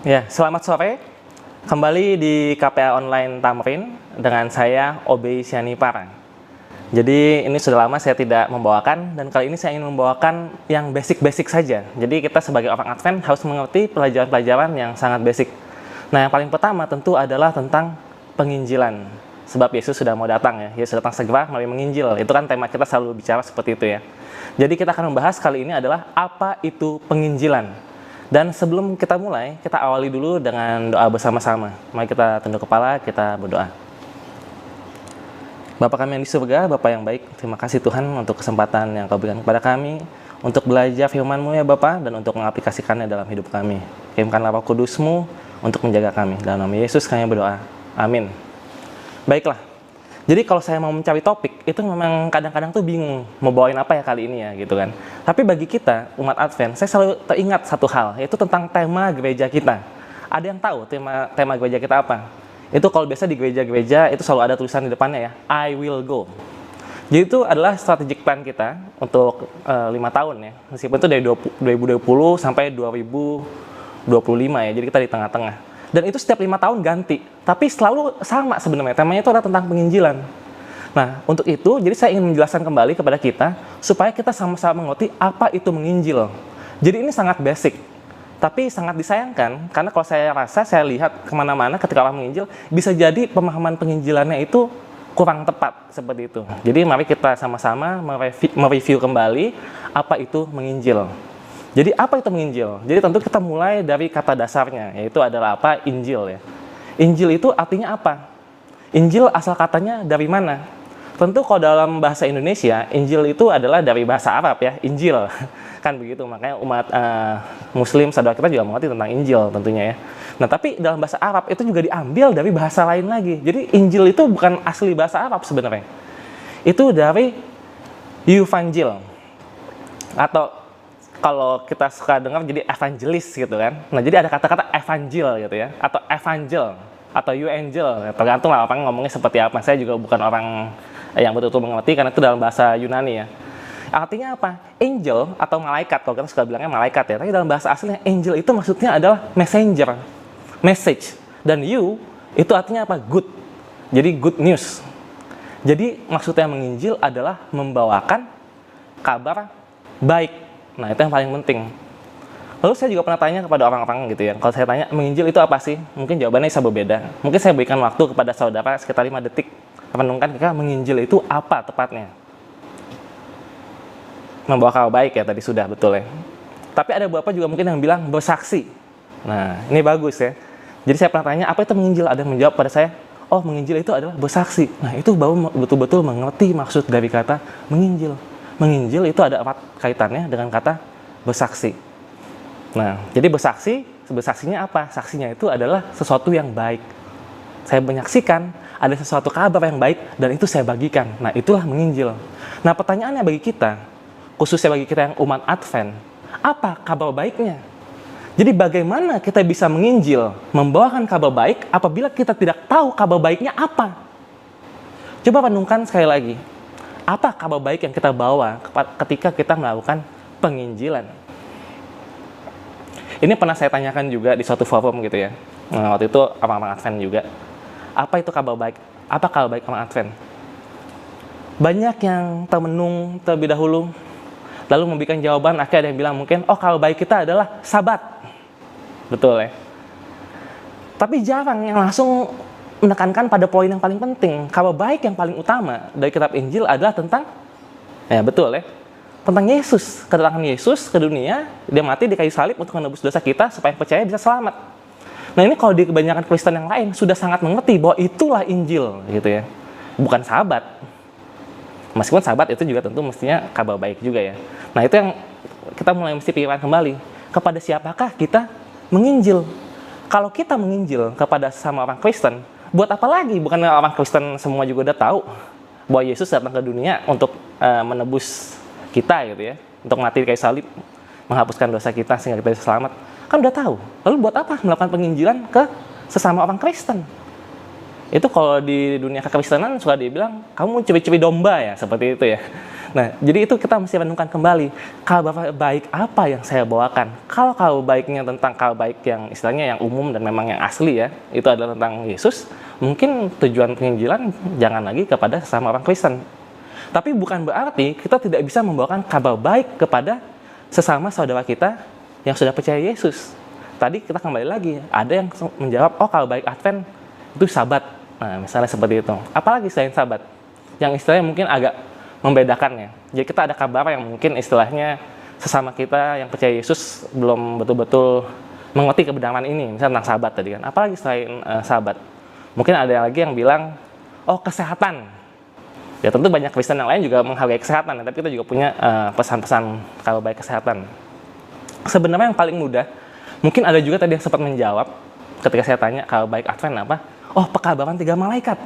Ya, selamat sore. Kembali di KPA Online Tamrin dengan saya Obey Sianipara. Jadi ini sudah lama saya tidak membawakan dan kali ini saya ingin membawakan yang basic-basic saja. Jadi kita sebagai orang Advent harus mengerti pelajaran-pelajaran yang sangat basic. Nah, yang paling pertama tentu adalah tentang penginjilan. Sebab Yesus sudah mau datang ya. Yesus datang segera melalui menginjil. Itu kan tema kita selalu bicara seperti itu ya. Jadi kita akan membahas kali ini adalah apa itu penginjilan. Dan sebelum kita mulai, kita awali dulu dengan doa bersama-sama. Mari kita tunduk kepala, kita berdoa. Bapa kami yang di surga, Bapa yang baik, terima kasih Tuhan untuk kesempatan yang Kau berikan kepada kami untuk belajar firman-Mu ya Bapa, dan untuk mengaplikasikannya dalam hidup kami. Kirimkanlah Roh Kudus-Mu untuk menjaga kami. Dalam nama Yesus kami berdoa. Amin. Baiklah. Jadi kalau saya mau mencari topik, itu memang kadang-kadang tuh bingung mau bawain apa ya kali ini ya gitu kan. Tapi bagi kita, umat Advent, saya selalu teringat satu hal, yaitu tentang tema gereja kita. Ada yang tahu tema gereja kita apa? Itu kalau biasa di gereja-gereja, itu selalu ada tulisan di depannya ya, I will go. Jadi itu adalah strategic plan kita untuk 5 tahun ya. Meskipun itu dari 2020 sampai 2025 ya, jadi kita di tengah-tengah. Dan itu setiap 5 tahun ganti, tapi selalu sama sebenarnya, temanya itu adalah tentang penginjilan. Nah, untuk itu, jadi saya ingin menjelaskan kembali kepada kita, supaya kita sama-sama mengerti apa itu menginjil. Jadi ini sangat basic, tapi sangat disayangkan, karena kalau saya rasa, saya lihat kemana-mana ketika orang menginjil, bisa jadi pemahaman penginjilannya itu kurang tepat, seperti itu. Jadi mari kita sama-sama mereview kembali apa itu menginjil. Jadi apa itu menginjil? Jadi tentu kita mulai dari kata dasarnya, yaitu adalah apa? Injil ya. Injil itu artinya apa? Injil asal katanya dari mana? Tentu kalau dalam bahasa Indonesia, Injil itu adalah dari bahasa Arab ya, Injil. Kan begitu, makanya umat Muslim saudara kita juga mengerti tentang Injil tentunya ya. Nah tapi dalam bahasa Arab itu juga diambil dari bahasa lain lagi. Jadi Injil itu bukan asli bahasa Arab sebenarnya. Itu dari Evangel. Atau kalau kita suka dengar jadi evangelis gitu kan. Nah, jadi ada kata-kata evangel gitu ya, atau evangel, atau euangel, tergantung lah orang ngomongnya seperti apa. Saya juga bukan orang yang betul-betul mengerti karena itu dalam bahasa Yunani ya. Artinya apa? Angel atau malaikat, kalau kita suka bilangnya malaikat ya. Tapi dalam bahasa aslinya angel itu maksudnya adalah messenger, message. Dan you itu artinya apa? Good. Jadi good news. Jadi maksudnya menginjil adalah membawakan kabar baik. Nah, itu yang paling penting. Lalu saya juga pernah tanya kepada orang-orang gitu ya. Kalau saya tanya, menginjil itu apa sih? Mungkin jawabannya bisa berbeda. Mungkin saya berikan waktu kepada saudara sekitar 5 detik. Renungkan kira menginjil itu apa tepatnya? Membawa kabar baik ya, tadi sudah betul ya. Tapi ada beberapa juga mungkin yang bilang bersaksi. Nah, ini bagus ya. Jadi saya pernah tanya, apa itu menginjil? Ada yang menjawab pada saya, oh menginjil itu adalah bersaksi. Nah, itu baru betul-betul mengerti maksud dari kata menginjil. Menginjil itu ada erat kaitannya dengan kata bersaksi. Nah, jadi bersaksinya apa? Saksinya itu adalah sesuatu yang baik. Saya menyaksikan ada sesuatu kabar yang baik dan itu saya bagikan. Nah, itulah menginjil. Nah, pertanyaannya bagi kita, khususnya bagi kita yang umat Advent, apa kabar baiknya? Jadi bagaimana kita bisa menginjil, membawakan kabar baik apabila kita tidak tahu kabar baiknya apa? Coba renungkan sekali lagi. Apa kabar baik yang kita bawa ketika kita melakukan penginjilan? Ini pernah saya tanyakan juga di suatu forum gitu ya. Nah, waktu itu orang-orang Advent juga. Apa itu kabar baik? Apa kabar baik orang Advent? Banyak yang termenung terlebih dahulu, lalu memberikan jawaban. Akhirnya ada yang bilang mungkin, oh kabar baik kita adalah Sabat. Betul ya. Tapi jarang yang langsung menekankan pada poin yang paling penting. Kabar baik yang paling utama dari kitab Injil adalah tentang, ya betul ya, tentang Yesus, kedatangan Yesus ke dunia, dia mati di kayu salib untuk menebus dosa kita supaya percaya bisa selamat. Nah ini kalau di kebanyakan Kristen yang lain sudah sangat mengerti bahwa itulah Injil gitu ya, bukan Sabat. Meskipun Sabat itu juga tentu mestinya kabar baik juga ya. Nah itu yang kita mulai mesti pikirkan kembali, kepada siapakah kita menginjil? Kalau kita menginjil kepada sesama orang Kristen, buat apa lagi? Bukan orang Kristen semua juga udah tahu bahwa Yesus datang ke dunia untuk menebus kita gitu ya, untuk mati di kayu salib, menghapuskan dosa kita sehingga kita bisa selamat. Kan udah tahu. Lalu buat apa melakukan penginjilan ke sesama orang Kristen? Itu kalau di dunia kekristenan suka dibilang kamu curi-curi domba ya, seperti itu ya. Nah, jadi itu kita mesti renungkan kembali, kabar baik apa yang saya bawakan. Kalau kabar baiknya tentang kabar baik yang istilahnya yang umum dan memang yang asli ya, itu adalah tentang Yesus, mungkin tujuan penginjilan jangan lagi kepada sesama orang Kristen. Tapi bukan berarti kita tidak bisa membawakan kabar baik kepada sesama saudara kita yang sudah percaya Yesus. Tadi kita kembali lagi, ada yang menjawab, oh kabar baik Advent itu Sabat. Nah, misalnya seperti itu. Apalagi selain Sabat? Yang istilahnya mungkin agak membedakannya. Jadi kita ada kabar yang mungkin istilahnya sesama kita yang percaya Yesus belum betul-betul mengerti kebenaran ini, misalnya tentang Sabat tadi kan. Apalagi selain Sabat? Mungkin ada lagi yang bilang, oh kesehatan. Ya tentu banyak Kristen yang lain juga menghargai kesehatan, tapi kita juga punya pesan-pesan kabar baik kesehatan. Sebenarnya yang paling mudah, mungkin ada juga tadi yang sempat menjawab ketika saya tanya kabar baik Advent apa? Oh, pekabaran 3 malaikat.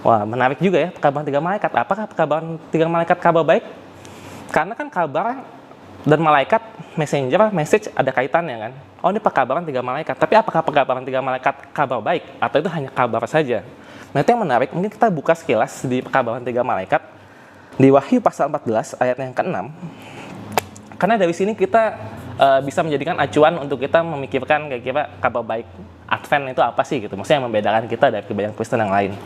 Wah, menarik juga ya, pekabaran 3 malaikat. Apakah pekabaran 3 malaikat kabar baik? Karena kan kabar dan malaikat, messenger, message ada kaitannya kan. Oh, ini pekabaran 3 malaikat. Tapi apakah pekabaran 3 malaikat kabar baik? Atau itu hanya kabar saja? Nah, itu yang menarik. Mungkin kita buka sekilas di pekabaran 3 malaikat. Di Wahyu pasal 14 ayat yang ke-6. Karena dari sini kita bisa menjadikan acuan untuk kita memikirkan kira-kira kabar baik Advent itu apa sih gitu. Maksudnya yang membedakan kita dari kebanyakan Kristen yang lain.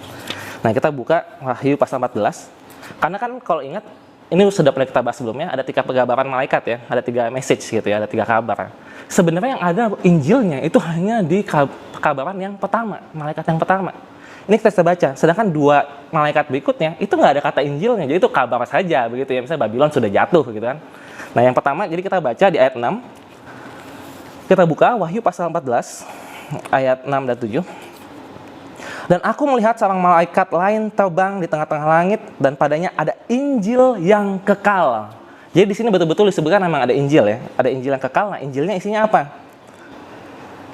Nah, kita buka Wahyu pasal 14. Karena kan kalau ingat, ini sudah pernah kita bahas sebelumnya, ada 3 pekabaran malaikat ya, ada 3 message gitu ya, ada 3 kabar. Sebenarnya yang ada Injilnya itu hanya di pekabaran yang pertama, malaikat yang pertama. Ini kita baca, sedangkan 2 malaikat berikutnya itu nggak ada kata Injilnya, jadi itu kabar saja begitu ya, misalnya Babylon sudah jatuh gitu kan. Nah, yang pertama, jadi kita baca di ayat 6. Kita buka Wahyu pasal 14 ayat 6 dan 7. Dan aku melihat seorang malaikat lain terbang di tengah-tengah langit dan padanya ada Injil yang kekal. Jadi di sini betul-betul disebutkan memang ada Injil ya, ada Injil yang kekal. Nah, Injilnya isinya apa?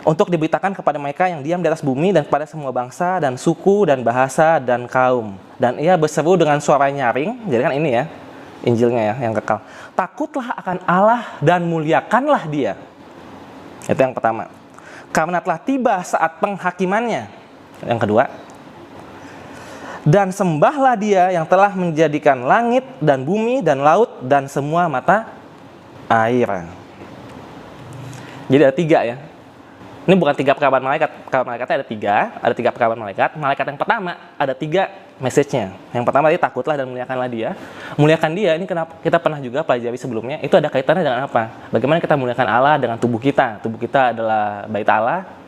Untuk diberitakan kepada mereka yang diam di atas bumi dan kepada semua bangsa dan suku dan bahasa dan kaum. Dan ia berseru dengan suara nyaring. Jadi kan ini ya, Injilnya ya yang kekal. Takutlah akan Allah dan muliakanlah Dia. Itu yang pertama. Karena telah tiba saat penghakimannya. Yang kedua, dan sembahlah Dia yang telah menjadikan langit dan bumi dan laut dan semua mata air. Jadi ada 3 ya. Ini bukan 3 pekabaran malaikat. Pekabaran malaikatnya ada 3 pekabaran malaikat. Malaikat yang pertama ada 3 message-nya. Yang pertama tadi takutlah dan muliakanlah Dia. Muliakan Dia ini kenapa kita pernah juga pelajari sebelumnya, itu ada kaitannya dengan apa? Bagaimana kita muliakan Allah dengan tubuh kita. Tubuh kita adalah bait Allah.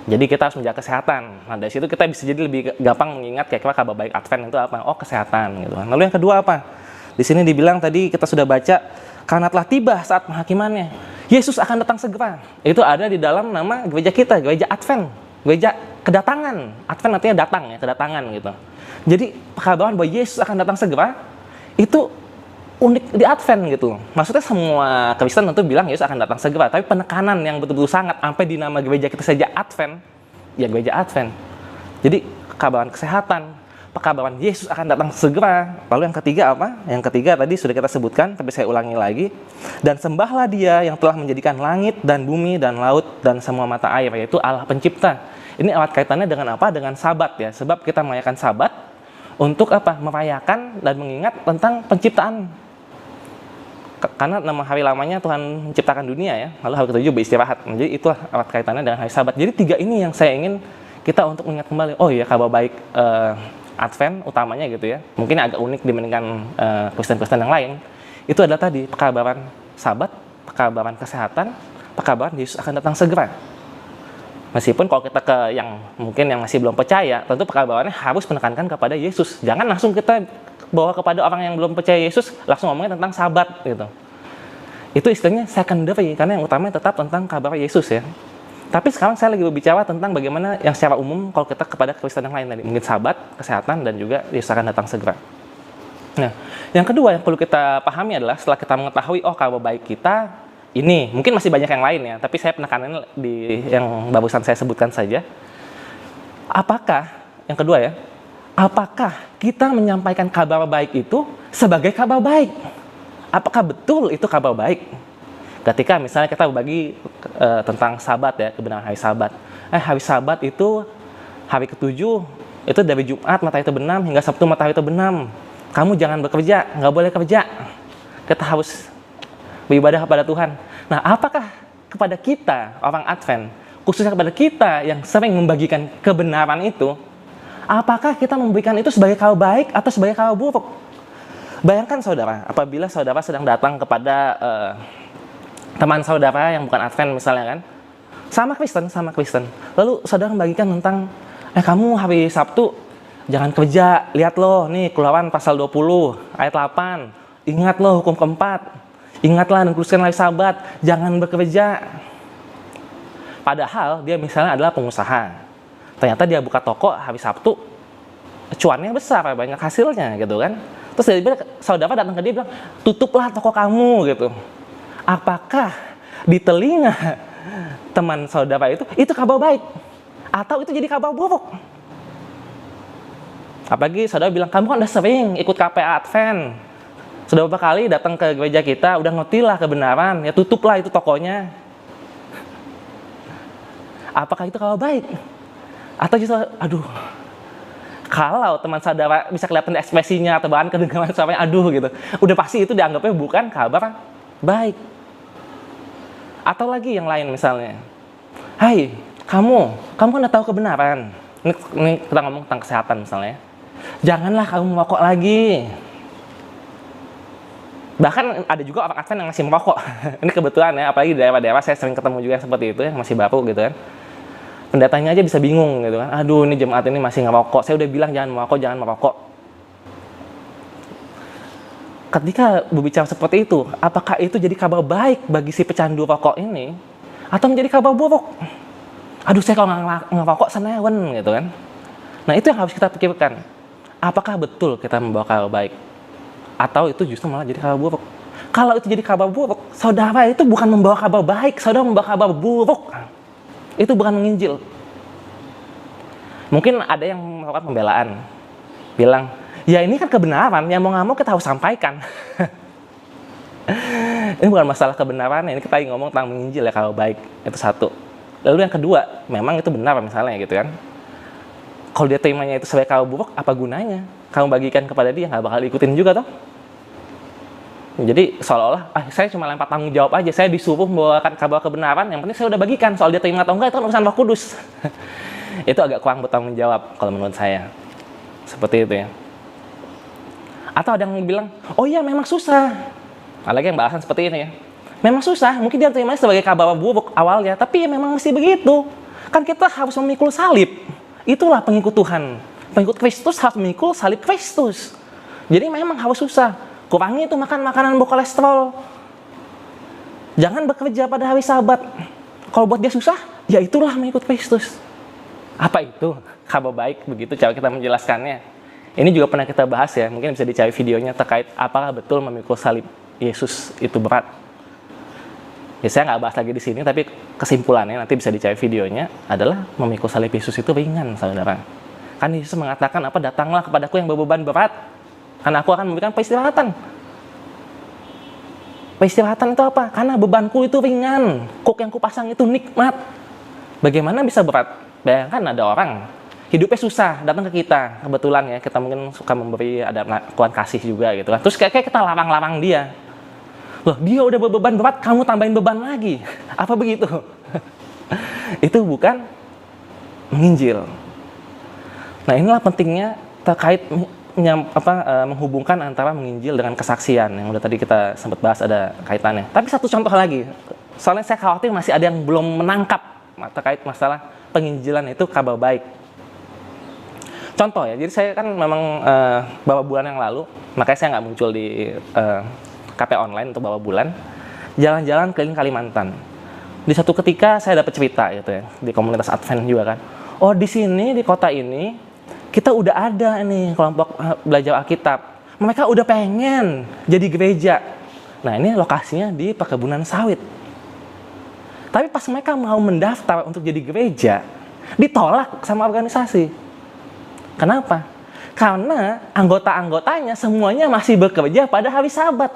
Jadi kita harus menjaga kesehatan. Nah, dari situ kita bisa jadi lebih gampang mengingat kira-kira kabar baik Advent itu apa? Oh, kesehatan gitu. Lalu yang kedua apa? Di sini dibilang tadi kita sudah baca, karena telah tiba saat penghakimannya. Yesus akan datang segera. Itu ada di dalam nama gereja kita, gereja Advent, gereja kedatangan. Advent artinya datang ya, kedatangan gitu. Jadi pekabaran bahwa Yesus akan datang segera itu unik di Advent gitu. Maksudnya semua Kristen tentu bilang Yesus akan datang segera, tapi penekanan yang betul-betul sangat sampai di nama gereja kita saja Advent, ya gereja Advent. Jadi kabaran kesehatan, pekabaran Yesus akan datang segera. Lalu yang ketiga apa? Yang ketiga tadi sudah kita sebutkan, tapi saya ulangi lagi. Dan sembahlah Dia yang telah menjadikan langit dan bumi dan laut dan semua mata air, yaitu Allah pencipta. Ini erat kaitannya dengan apa? Dengan Sabat ya. Sebab kita merayakan Sabat untuk apa? Merayakan dan mengingat tentang penciptaan. Karena nama hari lamanya Tuhan menciptakan dunia ya, lalu hari ke-7 beristirahat. Jadi itulah erat kaitannya dengan hari Sabat. Jadi 3 ini yang saya ingin kita untuk mengingat kembali. Oh iya, kabar baik Advent utamanya gitu ya. Mungkin agak unik dibandingkan Kristen-Kristen yang lain. Itu adalah tadi pekabaran Sabat, pekabaran kesehatan, pekabaran Yesus akan datang segera. Meskipun kalau kita ke yang mungkin yang masih belum percaya, tentu pekabarannya harus menekankan kepada Yesus. Jangan langsung kita bawa kepada orang yang belum percaya Yesus, langsung ngomongin tentang Sabat gitu. Itu istilahnya secondary, karena yang utama tetap tentang kabar Yesus ya. Tapi sekarang saya lagi berbicara tentang bagaimana yang secara umum kalau kita kepada Kristen yang lain tadi, mungkin Sabat, kesehatan, dan juga Yesus akan datang segera. Nah, yang kedua yang perlu kita pahami adalah setelah kita mengetahui, oh kabar baik kita ini, mungkin masih banyak yang lain ya, tapi saya penekanannya di yang barusan saya sebutkan saja. Apakah, yang kedua ya, apakah kita menyampaikan kabar baik itu sebagai kabar baik? Apakah betul itu kabar baik? Ketika misalnya kita berbagi tentang Sabat ya, kebenaran hari Sabat. Hari Sabat itu hari ke-7, itu dari Jumat matahari terbenam hingga Sabtu matahari terbenam. Kamu jangan bekerja, nggak boleh kerja. Kita harus beribadah kepada Tuhan. Nah, apakah kepada kita, orang Advent, khususnya kepada kita yang sering membagikan kebenaran itu, apakah kita memberikan itu sebagai kabar baik atau sebagai kabar buruk? Bayangkan saudara, apabila saudara sedang datang kepada teman saudara yang bukan Advent misalnya kan, sama Kristen, lalu saudara membagikan tentang, kamu hari Sabtu jangan kerja, lihat loh, nih Keluaran pasal 20, ayat 8, ingat loh hukum keempat, ingatlah dan kuduskan hari Sabat, jangan bekerja. Padahal dia misalnya adalah pengusaha, ternyata dia buka toko hari Sabtu, cuannya besar, banyak hasilnya gitu kan. Terus saudara datang ke dia bilang, tutuplah toko kamu gitu. Apakah di telinga teman saudara itu kabar baik? Atau itu jadi kabar buruk? Apalagi saudara bilang, kamu kan udah sering ikut KPA Advent, sudah beberapa kali datang ke gereja kita, udah ngerti lah kebenaran, ya tutuplah itu tokonya. Apakah itu kabar baik? Atau justru, kalau teman saudara bisa kelihatan ekspresinya atau bahkan kedengaran suaranya, gitu, udah pasti itu dianggapnya bukan kabar baik. Atau lagi yang lain misalnya, hai, kamu kan udah tahu kebenaran. Ini kita ngomong tentang kesehatan misalnya. Janganlah kamu merokok lagi. Bahkan ada juga orang Advent yang masih merokok. Ini kebetulan ya, apalagi di daerah-daerah saya sering ketemu juga seperti itu ya, masih baru gitu kan. Pendatangnya aja bisa bingung gitu kan. Aduh, ini jemaat ini masih ngerokok. Saya udah bilang jangan merokok. Ketika berbicara seperti itu, apakah itu jadi kabar baik bagi si pecandu rokok ini, atau menjadi kabar buruk? Aduh, saya kalau ngerokok senewen gitu kan. Nah, itu yang harus kita pikirkan. Apakah betul kita membawa kabar baik? Atau itu justru malah jadi kabar buruk? Kalau itu jadi kabar buruk, saudara itu bukan membawa kabar baik, saudara membawa kabar buruk. Itu bukan menginjil. Mungkin ada yang melakukan pembelaan, bilang, ya ini kan kebenaran, yang mau nggak mau kita harus sampaikan. Ini bukan masalah kebenaran, ini kita ngomong tentang menginjil ya, kabar baik. Itu satu. Lalu yang kedua, memang itu benar misalnya gitu kan. Kalau dia terimanya itu sebagai kabar buruk, apa gunanya? Kamu bagikan kepada dia, nggak bakal ikutin juga toh. Jadi seolah-olah, saya cuma lempar tanggung jawab aja, saya disuruh membawakan kabar kebenaran, yang penting saya udah bagikan, soal dia terima atau enggak, itu kan urusan Roh Kudus. Itu agak kurang bertanggung jawab kalau menurut saya. Seperti itu ya. Atau ada yang bilang, oh iya memang susah. Apalagi yang bahasan seperti ini ya. Memang susah, mungkin dia terimanya sebagai kabar buruk awalnya, tapi ya memang mesti begitu. Kan kita harus memikul salib. Itulah pengikut Tuhan. Pengikut Kristus harus memikul salib Kristus. Jadi memang harus susah. Kurangi itu makan makanan berkolesterol. Jangan bekerja pada hari Sabat. Kalau buat dia susah, ya itulah mengikut Kristus. Apa itu? Kabar baik, begitu cara kita menjelaskannya. Ini juga pernah kita bahas ya, mungkin bisa dicari videonya terkait apakah betul memikul salib Yesus itu berat. Ya saya nggak bahas lagi di sini, tapi kesimpulannya nanti bisa dicari videonya adalah memikul salib Yesus itu ringan, saudara. Kan Yesus mengatakan apa? Datanglah kepadaku yang berbeban berat, karena aku akan memberikan peristirahatan. Peristirahatan itu apa? Karena bebanku itu ringan, kuk yang kupasang itu nikmat. Bagaimana bisa berat? Bayangkan ada orang hidupnya susah, datang ke kita, kebetulan ya, kita mungkin suka memberi, ada melakukan kasih juga gitu kan. Terus kayak kita larang-larang dia. Loh, dia udah berbeban berat, kamu tambahin beban lagi. Apa begitu? Itu bukan menginjil. Nah, inilah pentingnya terkait menghubungkan antara menginjil dengan kesaksian yang udah tadi kita sempat bahas, ada kaitannya. Tapi satu contoh lagi, soalnya saya khawatir masih ada yang belum menangkap terkait masalah penginjilan itu kabar baik. Contoh ya, jadi saya kan memang beberapa bulan yang lalu, makanya saya nggak muncul di KP online untuk beberapa bulan, jalan-jalan keliling Kalimantan. Di satu ketika saya dapat cerita gitu ya, di komunitas Advent juga kan. Oh, di sini di kota ini kita udah ada nih kelompok belajar Alkitab. Mereka udah pengen jadi gereja. Nah, ini lokasinya di perkebunan sawit. Tapi pas mereka mau mendaftar untuk jadi gereja, ditolak sama organisasi. Kenapa? Karena anggota-anggotanya semuanya masih bekerja pada hari Sabat.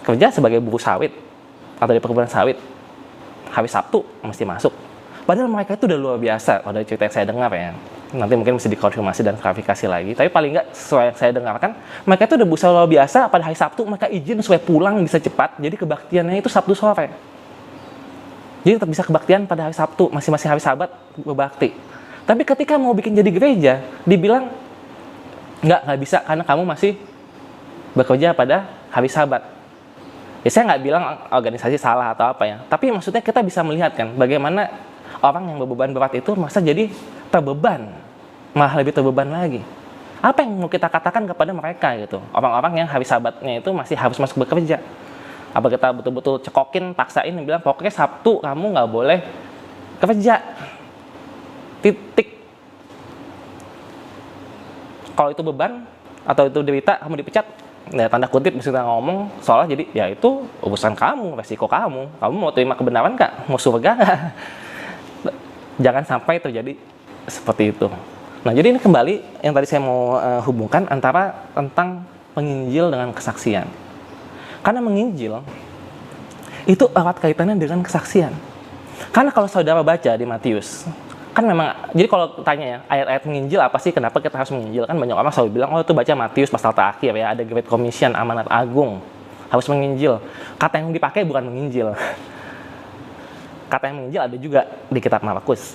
Kerja sebagai buruh sawit atau di perkebunan sawit. Hari Sabtu mesti masuk. Padahal mereka itu udah luar biasa, kalau dari cerita yang saya dengar ya. Nanti mungkin mesti dikonfirmasi dan klarifikasi lagi. Tapi paling nggak sesuai yang saya dengarkan, mereka itu udah berusaha luar biasa pada hari Sabtu, mereka izin supaya pulang bisa cepat. Jadi kebaktiannya itu Sabtu sore. Jadi tetap bisa kebaktian pada hari Sabtu, masing-masing hari Sabat berbakti. Tapi ketika mau bikin jadi gereja, dibilang nggak bisa karena kamu masih bekerja pada hari Sabat. Ya saya nggak bilang organisasi salah atau apa ya, tapi maksudnya kita bisa melihat kan bagaimana orang yang berbeban berat itu masa jadi terbeban, malah lebih terbeban lagi. Apa yang mau kita katakan kepada mereka gitu, orang-orang yang hari Sabatnya itu masih harus masuk bekerja? Apa kita betul-betul cekokin, paksain, bilang pokoknya Sabtu kamu nggak boleh kerja, titik. Kalau itu beban atau itu derita, kamu dipecat. Nah, tanda kutip bisa kita ngomong soalnya jadi ya itu urusan kamu, resiko kamu mau terima kebenaran nggak, mau surga nggak. Jangan sampai terjadi seperti itu. Nah, jadi ini kembali yang tadi saya mau hubungkan antara tentang penginjil dengan kesaksian. Karena menginjil itu erat kaitannya dengan kesaksian. Karena kalau saudara baca di Matius, kan memang, jadi kalau tanya ya, ayat-ayat menginjil apa sih, kenapa kita harus menginjil? Kan banyak orang selalu bilang, oh itu baca Matius pasal terakhir ya, ada Great Commission, amanat agung, harus menginjil. Kata yang dipakai bukan menginjil. Kata yang menginjil ada juga di kitab Markus.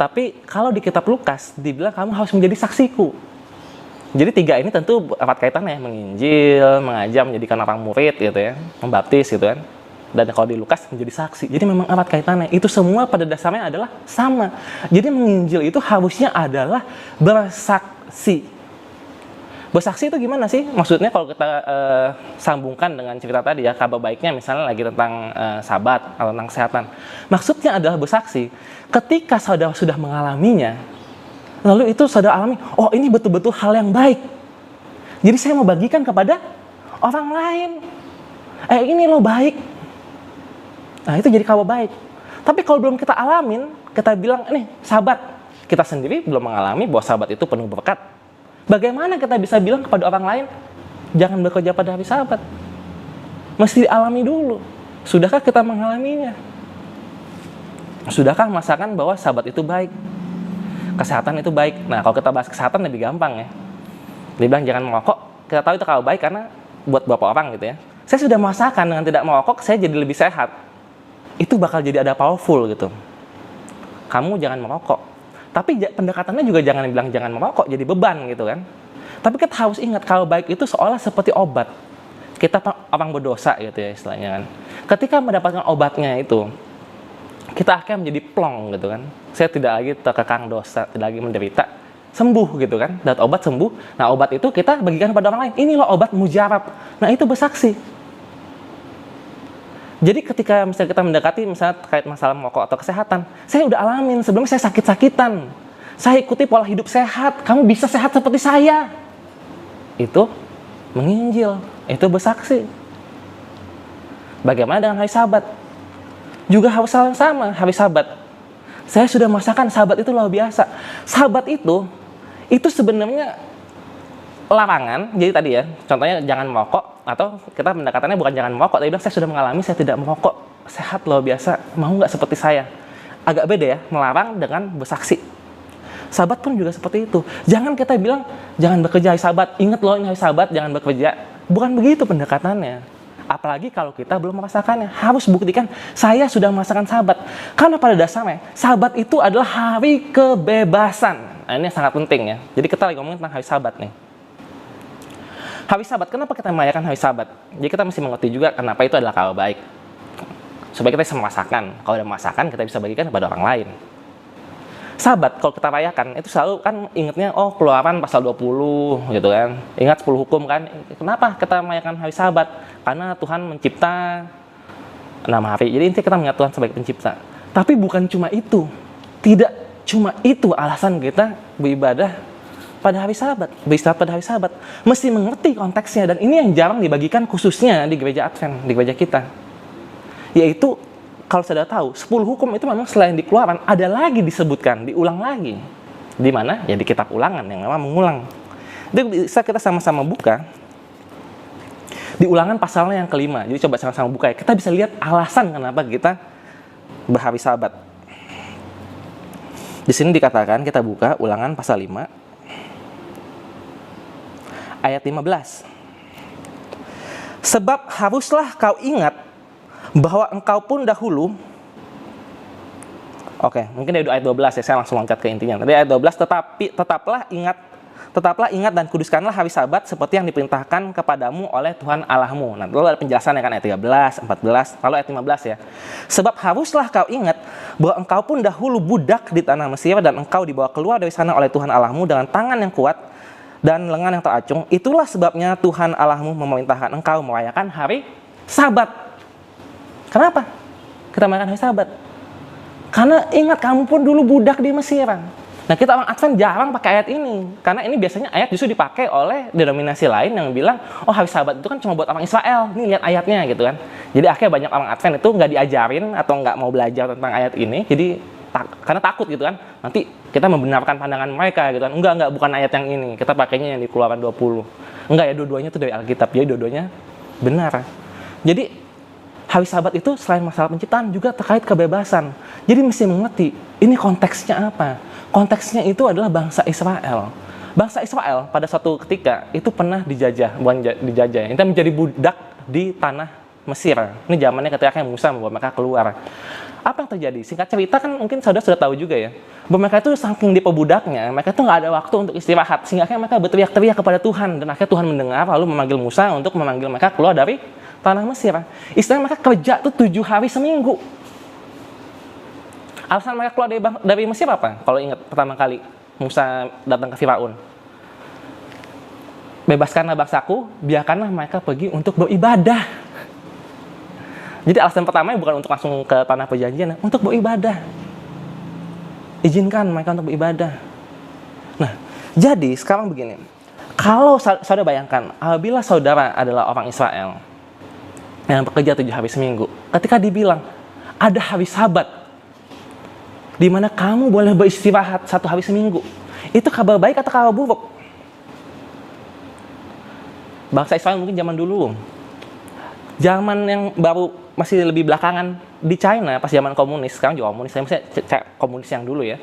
Tapi kalau di kitab Lukas, dibilang kamu harus menjadi saksiku. Jadi tiga ini tentu erat kaitannya, menginjil, mengajar, menjadikan orang murid gitu ya, membaptis gitu kan. Dan kalau di Lukas menjadi saksi. Jadi memang erat kaitannya. Itu semua pada dasarnya adalah sama. Jadi menginjil itu harusnya adalah bersaksi. Bersaksi itu gimana sih? Maksudnya kalau kita sambungkan dengan cerita tadi ya, kabar baiknya misalnya lagi tentang Sabat atau tentang kesehatan. Maksudnya adalah bersaksi. Ketika saudara sudah mengalaminya, lalu itu saudara alami, oh ini betul-betul hal yang baik. Jadi saya mau bagikan kepada orang lain. Ini loh baik. Nah itu jadi kabar baik. Tapi kalau belum kita alamin, kita bilang, nih Sabat, kita sendiri belum mengalami bahwa Sabat itu penuh berkat. Bagaimana kita bisa bilang kepada orang lain, jangan bekerja pada hari Sabat? Mesti dialami dulu. Sudahkah kita mengalaminya? Sudahkah merasakan bahwa Sabat itu baik? Kesehatan itu baik. Nah kalau kita bahas kesehatan lebih gampang ya. Dia bilang jangan merokok, kita tahu itu kabar baik karena buat beberapa orang gitu ya. Saya sudah merasakan dengan tidak merokok, saya jadi lebih sehat. Itu bakal jadi ada powerful gitu. Kamu jangan merokok. Tapi pendekatannya juga jangan bilang jangan merokok, jadi beban gitu kan. Tapi kita harus ingat kalau baik itu seolah seperti obat. Kita orang berdosa gitu ya istilahnya kan. Ketika mendapatkan obatnya itu, kita akan menjadi plong gitu kan. Saya tidak lagi terkekang dosa, tidak lagi menderita, sembuh gitu kan. Dan obat sembuh. Nah obat itu kita bagikan kepada orang lain. Ini loh obat mujarab. Nah itu bersaksi. Jadi ketika misalnya kita mendekati misalnya terkait masalah merokok atau kesehatan, saya udah alamin sebelumnya saya sakit-sakitan. Saya ikuti pola hidup sehat, kamu bisa sehat seperti saya. Itu menginjil, itu bersaksi. Bagaimana dengan hari Sabat? Juga harus hal yang sama, hari Sabat. Saya sudah merasakan Sabat itu luar biasa. Sabat itu sebenarnya larangan, jadi tadi ya, contohnya jangan merokok, atau kita pendekatannya bukan jangan merokok, tapi bilang saya sudah mengalami, saya tidak merokok, sehat luar biasa, mau nggak seperti saya? Agak beda ya, melarang dengan bersaksi. Sabat pun juga seperti itu. Jangan kita bilang, jangan bekerja hari Sabat, ingat loh ini hari Sabat, jangan bekerja. Bukan begitu pendekatannya. Apalagi kalau kita belum merasakannya, harus buktikan, saya sudah merasakan Sabat. Karena pada dasarnya, Sabat itu adalah hari kebebasan. Nah, ini sangat penting ya. Jadi kita lagi ngomongin tentang hari Sabat nih. Hari Sabat, kenapa kita merayakan hari Sabat? Jadi kita mesti mengerti juga kenapa itu adalah kabar baik. Supaya kita bisa merasakan. Kalau udah merasakan, kita bisa bagikan kepada orang lain. Sabat, kalau kita rayakan, itu selalu kan ingatnya, oh Keluaran pasal 20 gitu kan. Ingat 10 hukum kan. Kenapa kita merayakan hari Sabat? Karena Tuhan mencipta 6 hari. Jadi intinya kita mengingat Tuhan sebagai pencipta. Tapi bukan cuma itu. Tidak cuma itu alasan kita beribadah pada hari Sabat, beristirahat pada hari Sabat. Mesti mengerti konteksnya, dan ini yang jarang dibagikan khususnya di gereja Advent, di gereja kita. Yaitu, kalau saudara tahu, 10 hukum itu memang selain di Keluaran, ada lagi disebutkan, diulang lagi. Di mana? Ya di kitab Ulangan, yang memang mengulang. Jadi bisa kita sama-sama buka. Di Ulangan pasalnya yang kelima, jadi coba sama-sama buka ya. Kita bisa lihat alasan kenapa kita berhari Sabat. Di sini dikatakan, kita buka Ulangan pasal 5 ayat 15. Sebab haruslah kau ingat bahwa engkau pun dahulu, mungkin dari ayat 12 ya, saya langsung loncat ke intinya. Dari ayat 12, tetaplah ingat dan kuduskanlah hari Sabat seperti yang diperintahkan kepadamu oleh Tuhan Allahmu. Nah, lalu ada penjelasannya kan ayat 13, 14, lalu ayat 15 ya. Sebab haruslah kau ingat bahwa engkau pun dahulu budak di tanah Mesir dan engkau dibawa keluar dari sana oleh Tuhan Allahmu dengan tangan yang kuat dan lengan yang teracung. Itulah sebabnya Tuhan Allahmu memerintahkan engkau merayakan hari Sabat. Kenapa kita merayakan hari Sabat? Karena ingat, kamu pun dulu budak di Mesir. Nah, kita orang Advent jarang pakai ayat ini, karena ini biasanya ayat justru dipakai oleh denominasi lain yang bilang, oh hari Sabat itu kan cuma buat orang Israel, nih lihat ayatnya gitu kan. Jadi akhirnya banyak orang Advent itu nggak diajarin atau nggak mau belajar tentang ayat ini, jadi karena takut gitu kan, nanti kita membenarkan pandangan mereka gitu kan. Enggak, bukan ayat yang ini, kita pakainya yang di Keluaran 20. Enggak ya, dua-duanya itu dari Alkitab, jadi dua-duanya benar. Jadi hari Sabat itu selain masalah penciptaan juga terkait kebebasan. Jadi mesti mengerti, ini konteksnya apa? Konteksnya itu adalah bangsa Israel. Bangsa Israel pada suatu ketika itu pernah dijajah, bukan dijajah, itu menjadi budak di tanah Mesir. Ini zamannya ketika Musa membawa mereka keluar. Apa yang terjadi? Singkat cerita kan mungkin saudara sudah tahu juga ya, bahwa mereka itu saking dipebudaknya, mereka itu nggak ada waktu untuk istirahat, sehingga akhirnya mereka berteriak-teriak kepada Tuhan, dan akhirnya Tuhan mendengar lalu memanggil Musa untuk memanggil mereka keluar dari tanah Mesir. Istilahnya mereka kerja tuh 7 hari seminggu. Alasan mereka keluar dari Mesir apa? Kalau ingat pertama kali Musa datang ke Firaun, bebaskanlah bangsaku, biarkanlah mereka pergi untuk beribadah. Jadi alasan pertamanya bukan untuk langsung ke tanah perjanjian, untuk beribadah. Izinkan mereka untuk beribadah. Nah, jadi sekarang begini, kalau saudara bayangkan, apabila saudara adalah orang Israel yang bekerja 7 hari seminggu, ketika dibilang ada hari Sabat di mana kamu boleh beristirahat 1 hari seminggu, itu kabar baik atau kabar buruk? Bangsa Israel mungkin zaman dulu, zaman yang baru masih lebih belakangan di China, pas zaman komunis, sekarang juga komunis, saya komunis yang dulu ya,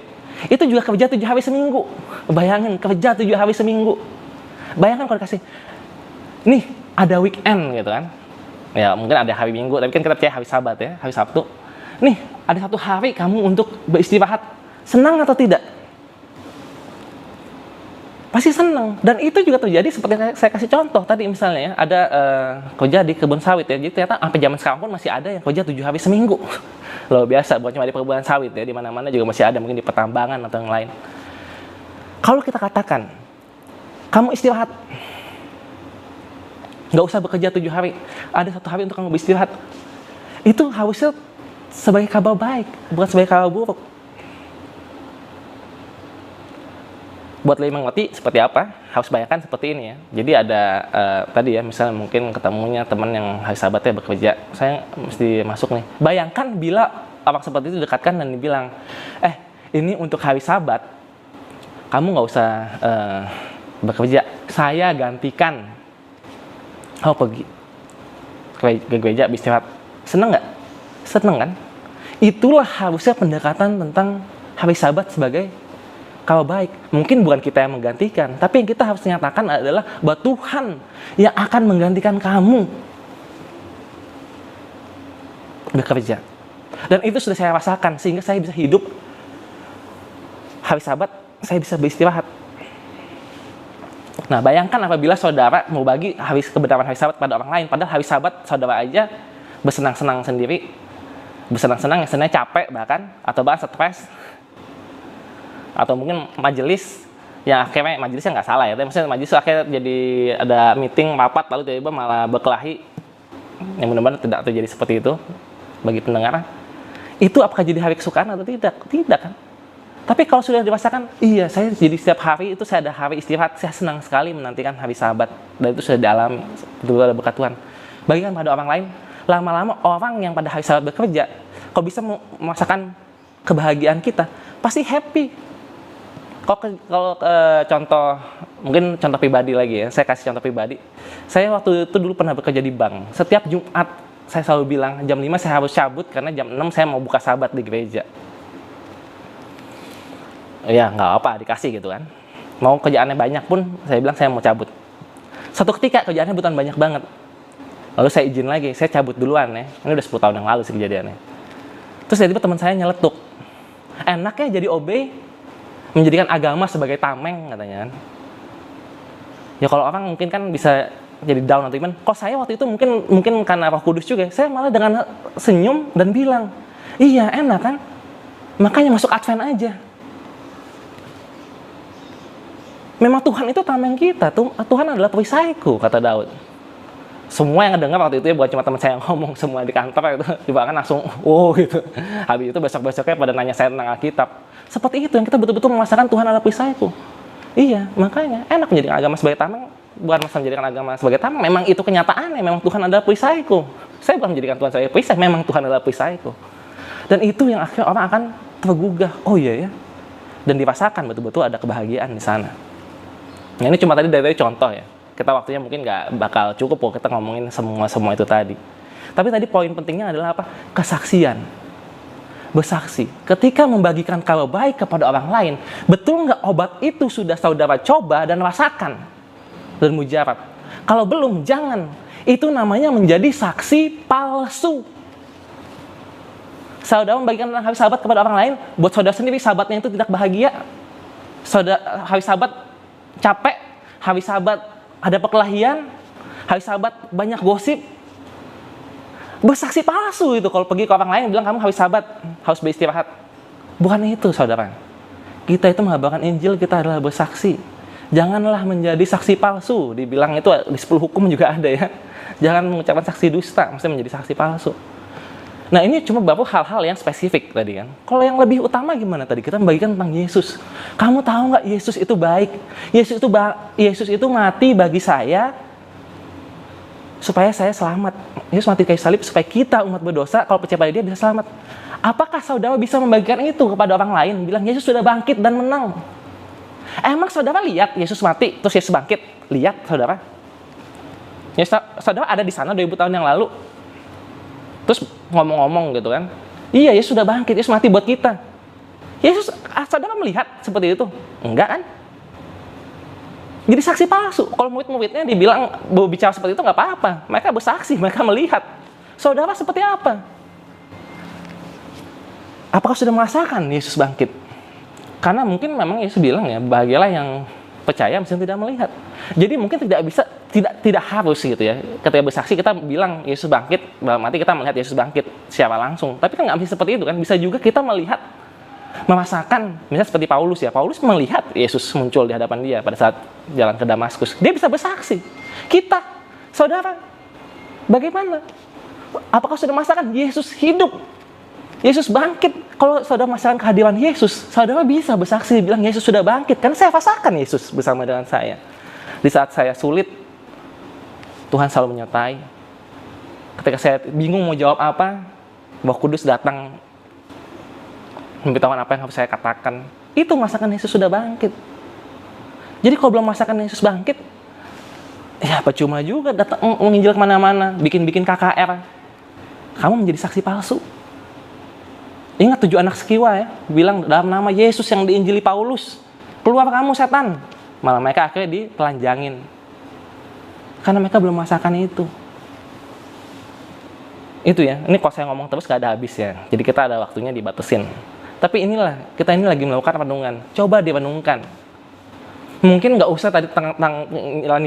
itu juga kerja 7 hari seminggu. Bayangin, kerja 7 hari seminggu. Bayangkan kalau dikasih, nih ada weekend gitu kan, ya mungkin ada hari Minggu, tapi kan kita percaya hari Sabat ya, hari Sabtu. Nih, ada 1 hari kamu untuk beristirahat. Senang atau tidak? Pasti senang. Dan itu juga terjadi seperti saya kasih contoh tadi misalnya ya, ada kerja di kebun sawit ya. Jadi ternyata sampai zaman sekarang pun masih ada yang kerja 7 hari seminggu. Luar biasa, bukan cuma di perkebunan sawit ya, di mana-mana juga masih ada, mungkin di pertambangan atau yang lain. Kalau kita katakan, kamu istirahat, nggak usah bekerja 7 hari, ada 1 hari untuk kamu beristirahat, itu harusnya sebagai kabar baik, bukan sebagai kabar buruk. Buat lebih mengerti seperti apa, harus bayangkan seperti ini ya. Jadi ada tadi ya, misalnya mungkin ketemunya teman yang hari Sabatnya bekerja, saya mesti masuk nih. Bayangkan bila orang seperti itu dekatkan dan dibilang, ini untuk hari Sabat, kamu nggak usah bekerja, saya gantikan. Kamu pergi ke gereja beristirahat. Seneng nggak? Seneng kan? Itulah harusnya pendekatan tentang hari Sabat sebagai kabar baik. Mungkin bukan kita yang menggantikan, tapi yang kita harus nyatakan adalah bahwa Tuhan yang akan menggantikan kamu bekerja. Dan itu sudah saya rasakan, sehingga saya bisa hidup hari Sabat, saya bisa beristirahat. Nah, bayangkan apabila saudara mau bagi kebenaran hari Sabat pada orang lain, padahal hari Sabat saudara aja bersenang-senang sendiri, bersenang-senang yang sebenarnya capek bahkan, atau bahkan stres, atau mungkin majelis yang akhirnya majelisnya nggak salah ya, tapi maksudnya majelis akhirnya jadi ada meeting rapat lalu tiba-tiba malah berkelahi, yang mudah-mudahan tidak terjadi seperti itu bagi pendengar. Itu apakah jadi hari kesukaan atau tidak? Tidak kan? Tapi kalau sudah dirasakan, iya saya jadi setiap hari itu saya ada hari istirahat, saya senang sekali menantikan hari Sabat, dan itu sudah dialami, betul-betul ada berkat Tuhan. Bagikan pada orang lain, lama-lama orang yang pada hari Sabat bekerja, kalau bisa merasakan kebahagiaan kita, pasti happy. Kalau contoh, mungkin contoh pribadi lagi ya, saya kasih contoh pribadi. Saya waktu itu dulu pernah bekerja di bank. Setiap Jumat, saya selalu bilang, jam 5 saya harus cabut, karena jam 6 saya mau buka Sabat di gereja. Ya nggak apa, dikasih gitu kan. Mau kerjaannya banyak pun, saya bilang saya mau cabut. Satu ketika kerjaannya bukan banyak banget. Lalu saya izin lagi, saya cabut duluan ya. Ini udah 10 tahun yang lalu sih kejadiannya. Terus tiba-tiba teman saya nyeletuk. Enaknya jadi OB, menjadikan agama sebagai tameng katanya kan. Ya kalau orang mungkin kan bisa jadi down atau gimana. Kok saya waktu itu mungkin karena Roh Kudus juga, saya malah dengan senyum dan bilang, iya enak kan, makanya masuk Advent aja. Memang Tuhan itu tameng kita, Tuhan adalah perisaiku, kata Daud. Semua yang dengar waktu itu ya, bukan cuma teman saya yang ngomong, semua di kantor itu juga kan langsung, wow gitu. Habis itu besok-besoknya pada nanya saya tentang Alkitab. Seperti itu yang kita betul-betul merasakan Tuhan adalah perisaiku. Iya, makanya enak menjadikan agama sebagai tameng, bukan masalah menjadikan agama sebagai tameng. Memang itu kenyataannya, memang Tuhan adalah perisaiku. Saya bukan menjadikan Tuhan sebagai perisai, memang Tuhan adalah perisaiku. Dan itu yang akhirnya orang akan tergugah, oh iya ya. Dan dirasakan betul-betul ada kebahagiaan di sana. Nah ini cuma tadi dari contoh ya. Kita waktunya mungkin nggak bakal cukup kok kita ngomongin semua itu tadi. Tapi tadi poin pentingnya adalah apa? Kesaksian. Bersaksi. Ketika membagikan kabar baik kepada orang lain, betul nggak obat itu sudah saudara coba dan rasakan dan mujarab? Kalau belum, jangan. Itu namanya menjadi saksi palsu. Saudara membagikan tentang hari Sabat kepada orang lain, buat saudara sendiri Sabatnya itu tidak bahagia. Hari Sabat capek, hari Sabat ada perkelahian, hari Sabat banyak gosip. Bersaksi palsu itu kalau pergi ke orang lain bilang kamu hari Sabat harus beristirahat. Bukan itu saudara. Kita itu mengabarkan Injil, kita adalah bersaksi. Janganlah menjadi saksi palsu. Dibilang itu di 10 hukum juga ada ya. Jangan mengucapkan saksi dusta, maksudnya menjadi saksi palsu. Nah ini cuma beberapa hal-hal yang spesifik tadi kan. Kalau yang lebih utama gimana tadi? Kita membagikan tentang Yesus. Kamu tahu nggak Yesus itu baik? Yesus itu mati bagi saya supaya saya selamat. Yesus mati kayu salib supaya kita umat berdosa kalau percaya pada Dia bisa selamat. Apakah saudara bisa membagikan itu kepada orang lain? Bilang Yesus sudah bangkit dan menang. Emang saudara lihat Yesus mati terus Yesus bangkit? Lihat saudara? Ya, saudara ada di sana 2000 tahun yang lalu. Terus ngomong-ngomong gitu kan. Iya Yesus sudah bangkit, Yesus mati buat kita. Yesus, saudara melihat seperti itu? Enggak kan? Jadi saksi palsu. Kalau murid-muridnya dibilang berbicara seperti itu nggak apa-apa. Mereka bersaksi, mereka melihat. Saudara seperti apa? Apakah sudah merasakan Yesus bangkit? Karena mungkin memang Yesus bilang ya, bahagialah yang percaya meskipun tidak melihat. Jadi mungkin tidak harus gitu ya. Ketika bersaksi kita bilang Yesus bangkit, dalam arti kita melihat Yesus bangkit secara langsung. Tapi kan nggak bisa seperti itu kan. Bisa juga kita merasakan, misalnya seperti Paulus ya. Paulus melihat Yesus muncul di hadapan dia pada saat jalan ke Damaskus. Dia bisa bersaksi. Kita, saudara, bagaimana? Apakah sudah merasakan Yesus hidup? Yesus bangkit. Kalau saudara merasakan kehadiran Yesus, saudara bisa bersaksi bilang Yesus sudah bangkit. Karena saya rasakan Yesus bersama dengan saya. Di saat saya sulit, Tuhan selalu menyertai. Ketika saya bingung mau jawab apa, Roh Kudus datang memberitahukan apa yang harus saya katakan. Itu merasakan Yesus sudah bangkit. Jadi kalau belum merasakan Yesus bangkit, ya percuma juga datang menginjil kemana-mana, bikin KKR. Kamu menjadi saksi palsu. Ingat 7 anak sekiwa ya, bilang dalam nama Yesus yang diinjili Paulus, keluar kamu setan. Malah mereka akhirnya ditelanjangin. Karena mereka belum merasakan itu. Itu ya, ini kalau saya ngomong terus gak ada habis ya. Jadi kita ada waktunya dibatasin. Tapi inilah, kita ini lagi melakukan renungan. Coba direnungkan. Mungkin nggak usah tadi tentang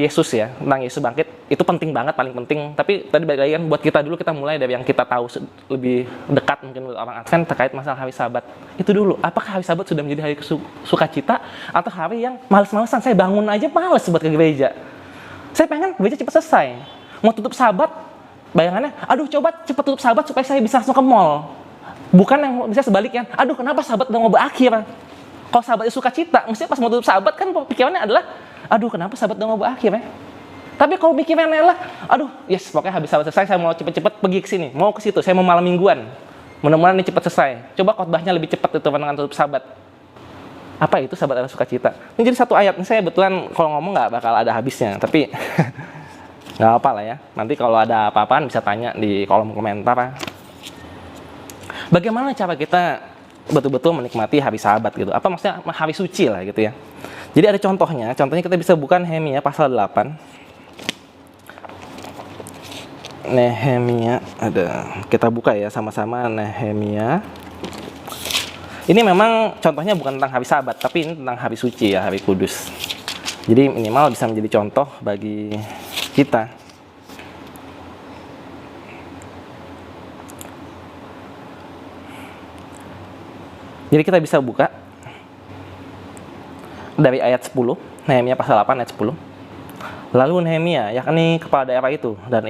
Yesus ya, tentang Yesus bangkit. Itu penting banget, paling penting. Tapi tadi balik lagi kan, buat kita dulu, kita mulai dari yang kita tahu lebih dekat mungkin orang Advent terkait masalah hari Sabat. Itu dulu, apakah hari Sabat sudah menjadi hari sukacita atau hari yang males-malesan? Saya bangun aja males buat ke gereja. Saya pengen gereja cepat selesai. Mau tutup Sabat, bayangannya, aduh coba cepat tutup Sabat supaya saya bisa langsung ke mall. Bukan yang bisa sebaliknya, aduh kenapa Sabat udah mau berakhir? Kalau Sabat itu sukacita, mesti pas mau tutup Sabat kan pikirannya adalah, aduh kenapa Sabat udah mau berakhir ya? Tapi kalau pikirannya adalah, aduh yes pokoknya habis Sabat selesai, saya mau cepet-cepet pergi ke sini, mau ke situ, saya mau malam mingguan. Mudah-mudahan ini cepat selesai. Coba khotbahnya lebih cepat itu dengan tutup Sabat. Apa itu Sabat adalah sukacita? Ini jadi satu ayat, ini saya betulan kalau ngomong nggak bakal ada habisnya, tapi nggak apa lah ya. Nanti kalau ada apa-apaan bisa tanya di kolom komentar. Bagaimana cara kita betul-betul menikmati hari Sabat gitu. Apa maksudnya hari suci lah gitu ya. Jadi ada contohnya kita bisa buka Nehemia pasal 8. Nehemia kita buka ya sama-sama Nehemia. Ini memang contohnya bukan tentang hari Sabat, tapi ini tentang hari suci ya, hari kudus. Jadi minimal bisa menjadi contoh bagi kita. Jadi kita bisa buka dari ayat 10, Nehemia pasal 8 ayat 10. Lalu Nehemia, yakni kepala daerah itu, dan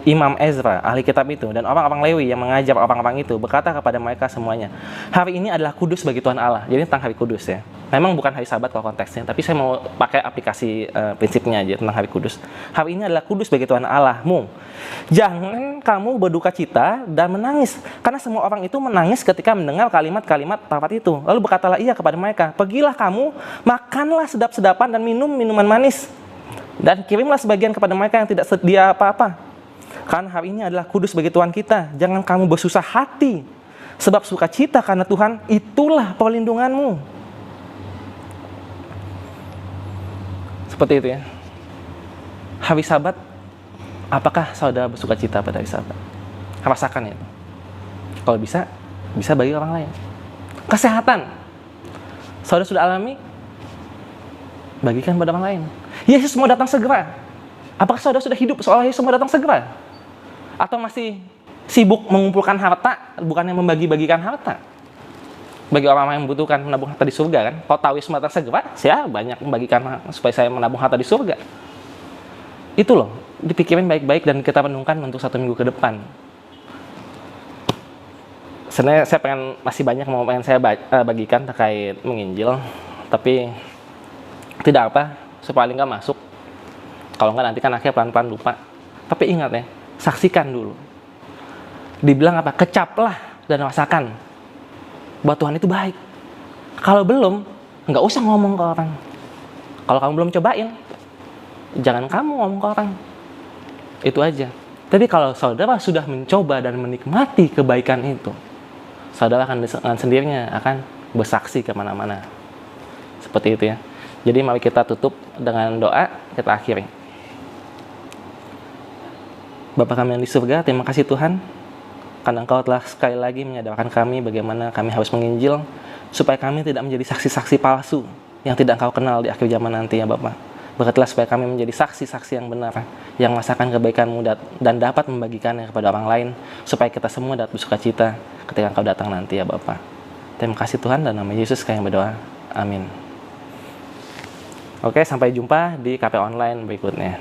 Imam Ezra, ahli kitab itu, dan orang-orang Lewi yang mengajar orang-orang itu, berkata kepada mereka semuanya, hari ini adalah kudus bagi Tuhan Allah. Jadi tentang hari kudus ya. Memang bukan hari Sabat kalau konteksnya, tapi saya mau pakai aplikasi prinsipnya aja tentang hari kudus. Hari ini adalah kudus bagi Tuhan Allahmu. Jangan kamu berduka cita dan menangis, karena semua orang itu menangis ketika mendengar kalimat-kalimat taurat itu. Lalu berkatalah ia kepada mereka, pergilah kamu, makanlah sedap-sedapan dan minum minuman manis. Dan kirimlah sebagian kepada mereka yang tidak sedia apa-apa. Karena hari ini adalah kudus bagi Tuhan kita. Jangan kamu bersusah hati, sebab sukacita karena Tuhan itulah perlindunganmu. Seperti itu ya. Hari Sabat, apakah saudara bersukacita pada hari Sabat? Rasakan itu. Kalau bisa bagi orang lain. Kesehatan, saudara sudah alami, bagikan pada orang lain. Yesus mau datang segera. Apakah saudara sudah hidup seolah Yesus mau datang segera? Atau masih sibuk mengumpulkan harta, bukannya membagi-bagikan harta? Bagi orang yang membutuhkan menabung harta di surga kan? Kalau tahu Yesus mau datang segera, saya banyak membagikan supaya saya menabung harta di surga. Itu loh, dipikirin baik-baik dan kita renungkan untuk 1 minggu ke depan. Sebenarnya saya masih banyak mau saya bagikan terkait menginjil, tapi tidak apa. Supaya paling nggak masuk. Kalau nggak nanti kan akhirnya pelan-pelan lupa. Tapi ingat ya, saksikan dulu. Dibilang apa? Kecaplah dan rasakan bahwa Tuhan itu baik. Kalau belum, nggak usah ngomong ke orang. Kalau kamu belum cobain, jangan kamu ngomong ke orang. Itu aja. Tapi kalau saudara sudah mencoba dan menikmati kebaikan itu, saudara akan dengan sendirinya akan bersaksi kemana-mana. Seperti itu ya. Jadi mari kita tutup dengan doa, kita akhiri. Bapa kami yang di surga, terima kasih Tuhan, karena Engkau telah sekali lagi menyadarkan kami bagaimana kami harus menginjil, supaya kami tidak menjadi saksi-saksi palsu yang tidak Engkau kenal di akhir zaman nanti ya Bapa. Berkatilah supaya kami menjadi saksi-saksi yang benar, yang merasakan kebaikan-Mu dan dapat membagikannya kepada orang lain, supaya kita semua dapat bersukacita ketika Engkau datang nanti ya Bapa. Terima kasih Tuhan, dan nama Yesus kami berdoa. Amin. Oke, sampai jumpa di KP Online berikutnya.